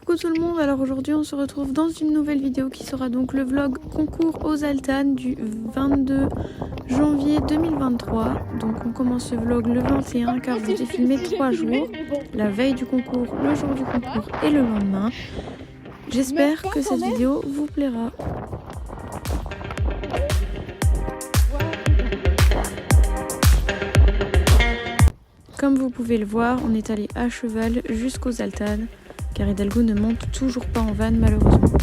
Coucou tout le monde, alors aujourd'hui on se retrouve dans une nouvelle vidéo qui sera donc le vlog concours aux Altanes du 22 janvier 2023. Donc on commence ce vlog le 21 car je vous ai filmé 3 jours, la veille du concours, le jour du concours et le lendemain. J'espère que cette vidéo vous plaira. Comme vous pouvez le voir, on est allé à cheval jusqu'aux Altanes, car Hidalgo ne monte toujours pas en van malheureusement.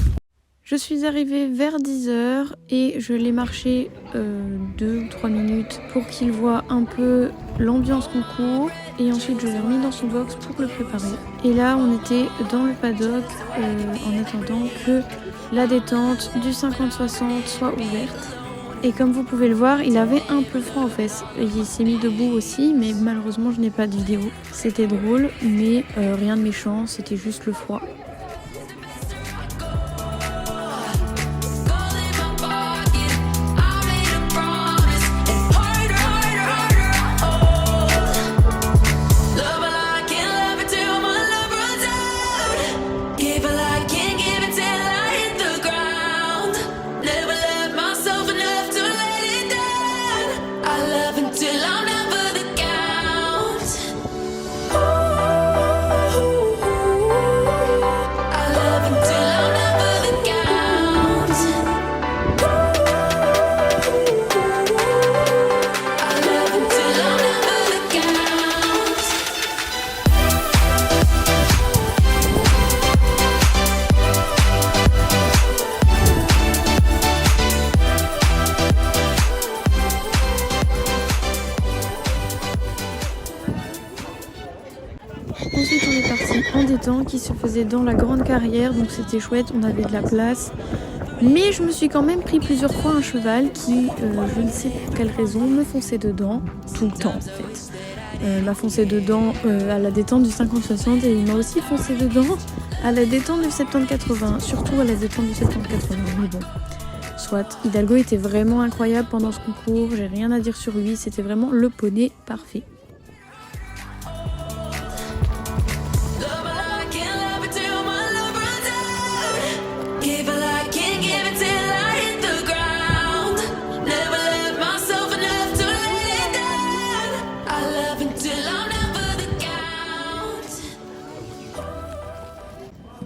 Je suis arrivée vers 10 h et je l'ai marché 2 ou 3 minutes pour qu'il voit un peu l'ambiance concours, et ensuite je l'ai remis dans son box pour le préparer. Et là on était dans le paddock en attendant que la détente du 50-60 soit ouverte. Et comme vous pouvez le voir, il avait un peu froid aux fesses. Il s'est mis debout aussi, mais malheureusement je n'ai pas de vidéo. C'était drôle, mais rien de méchant, c'était juste le froid. Ensuite on est parti en détente qui se faisait dans la grande carrière, donc c'était chouette, on avait de la place. Mais je me suis quand même pris plusieurs fois un cheval qui, je ne sais pour quelle raison, me fonçait dedans, tout le temps en fait. M'a foncé dedans à la détente du 50-60 et il m'a aussi foncé dedans à la détente du 70-80, surtout à la détente du 70-80, mais bon. Soit, Hidalgo était vraiment incroyable pendant ce concours, j'ai rien à dire sur lui, c'était vraiment le poney parfait.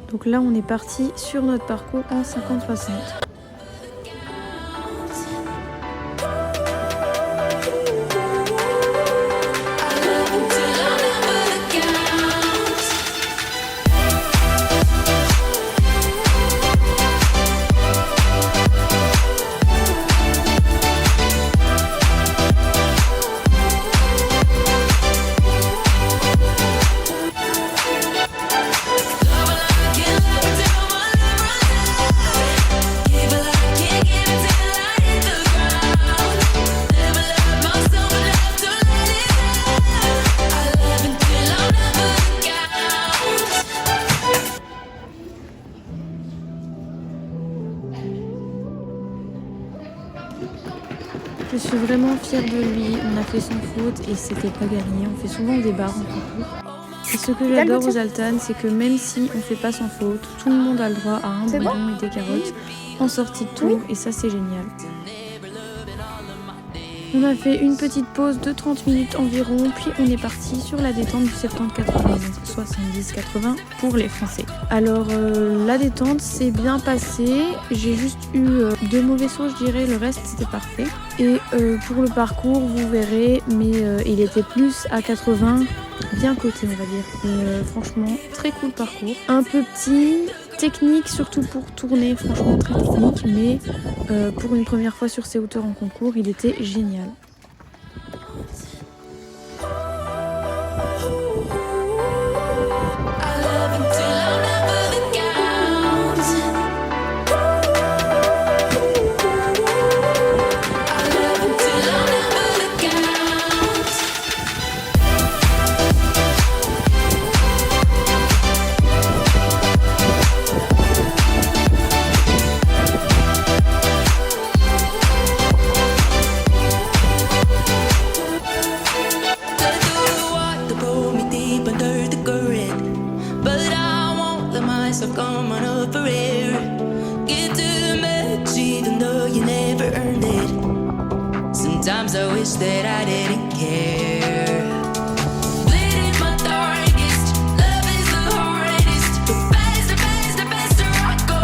Donc là on est parti sur notre parcours en 50-60. Je suis vraiment fière de lui, on a fait sans faute et c'était pas gagné, on fait souvent des barres en concours. Et ce que j'adore aux Altanes, c'est que même si on fait pas sans faute, tout le monde a le droit à un bouillon et des carottes en sortie de tour et ça c'est génial. On a fait une petite pause de 30 minutes environ, puis on est parti sur la détente du 70-80, donc 70-80 pour les Français. Alors la détente s'est bien passée, j'ai juste eu 2 mauvais sauts je dirais, le reste c'était parfait. Et pour le parcours vous verrez, mais il était plus à 80, bien coté on va dire. Et franchement très cool parcours, un peu petit, technique surtout pour tourner, franchement très technique, mais pour une première fois sur ces hauteurs en concours il était génial. myself coming up for air. Get too much even though you never earned it. Sometimes I wish that I didn't care. Bleeding my darkest, love is the hardest. The faster I go.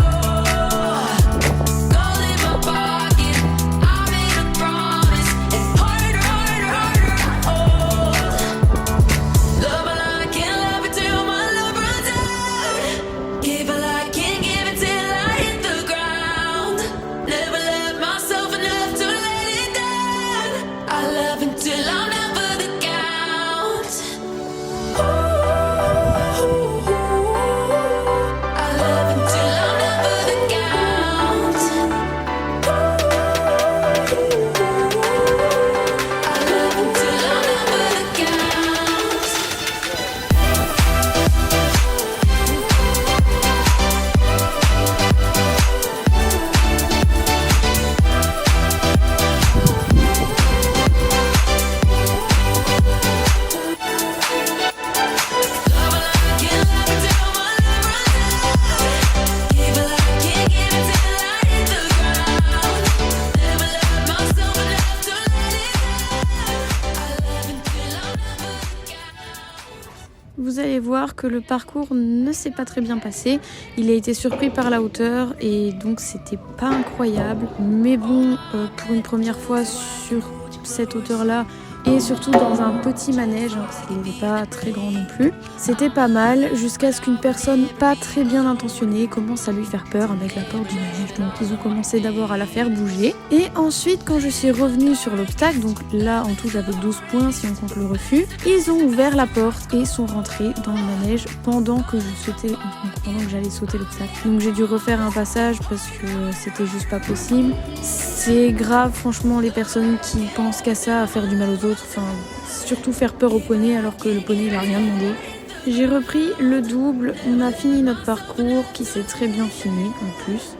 Gold in my pocket, I made a promise. And harder I hold. Love a lot, can't love it till my love runs out. Give a lot, can't give it till I hit the ground. Never love myself enough to let it down. I love until I'm down for the count. Ooh, I love until I'm down for the count. I love until I'm down for the count. Vous allez voir que le parcours ne s'est pas très bien passé. Il a été surpris par la hauteur et donc c'était pas incroyable. Mais bon, pour une première fois sur cette hauteur-là et surtout dans un petit manège, hein, parce qu'il n'était pas très grand non plus, c'était pas mal jusqu'à ce qu'une personne pas très bien intentionnée commence à lui faire peur avec la porte du manège. Donc ils ont commencé d'abord à la faire bouger et ensuite quand je suis revenue sur l'obstacle, donc là en tout j'avais 12 points si on compte le refus, ils ont ouvert la porte et sont rentrés dans le manège pendant que j'allais sauter l'obstacle. Donc j'ai dû refaire un passage parce que c'était juste pas possible. C'est grave franchement les personnes qui pensent qu'à ça, à faire du mal aux autres. Enfin, surtout faire peur au poney alors que le poney il a rien demandé. J'ai repris le double, on a fini notre parcours qui s'est très bien fini en plus,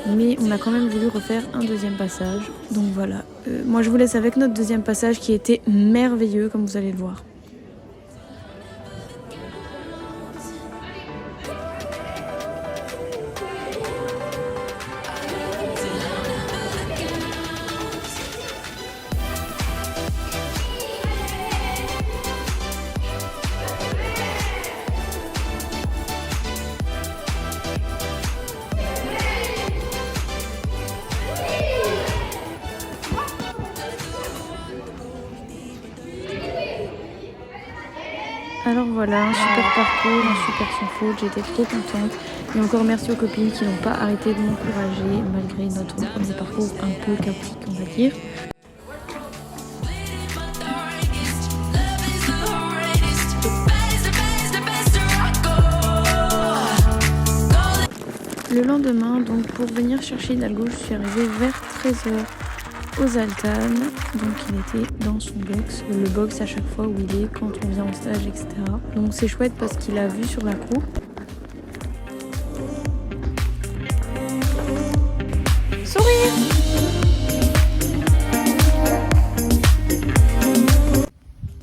mais on a quand même voulu refaire un deuxième passage. Donc voilà, moi je vous laisse avec notre deuxième passage qui était merveilleux comme vous allez le voir. Alors voilà, un super parcours, un super sans faute, j'étais trop contente. Et encore merci aux copines qui n'ont pas arrêté de m'encourager malgré notre premier parcours un peu chaotique, on va dire. Le lendemain, donc pour venir chercher Hidalgo, je suis arrivée vers 13h aux Altanes. Donc il était dans son box, le box à chaque fois où il est quand on vient en stage, etc. Donc c'est chouette parce qu'il a vu sur la cour. Sourire!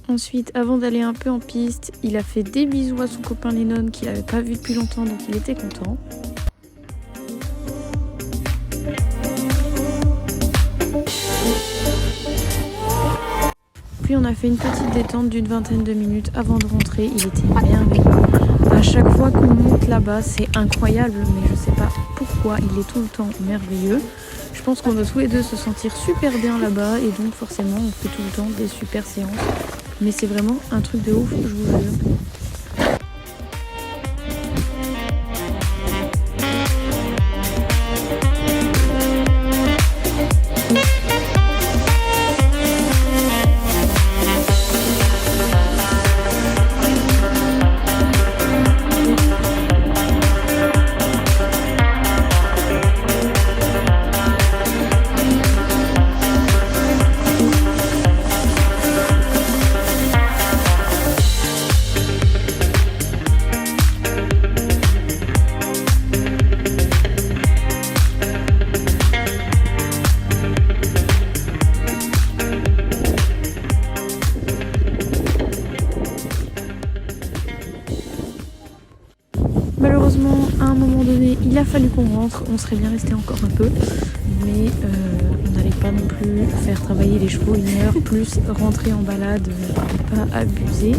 Ensuite, avant d'aller un peu en piste, il a fait des bisous à son copain Lennon qu'il n'avait pas vu depuis longtemps, donc il était content. Puis on a fait une petite détente d'une vingtaine de minutes avant de rentrer. Il était merveilleux. À chaque fois qu'on monte là-bas, c'est incroyable, mais je sais pas pourquoi il est tout le temps merveilleux. Je pense qu'on doit tous les deux se sentir super bien là-bas et donc forcément on fait tout le temps des super séances. Mais c'est vraiment un truc de ouf, je vous jure. malheureusement, à un moment donné, il a fallu qu'on rentre. On serait bien resté encore un peu, mais on n'allait pas non plus faire travailler les chevaux 1 heure, plus rentrer en balade, pas abuser.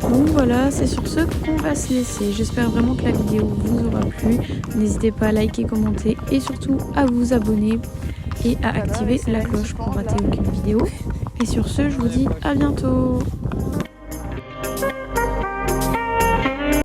Donc voilà, c'est sur ce qu'on va se laisser. J'espère vraiment que la vidéo vous aura plu. N'hésitez pas à liker, commenter et surtout à vous abonner et à activer la cloche pour rater aucune vidéo. Et sur ce, je vous dis à bientôt.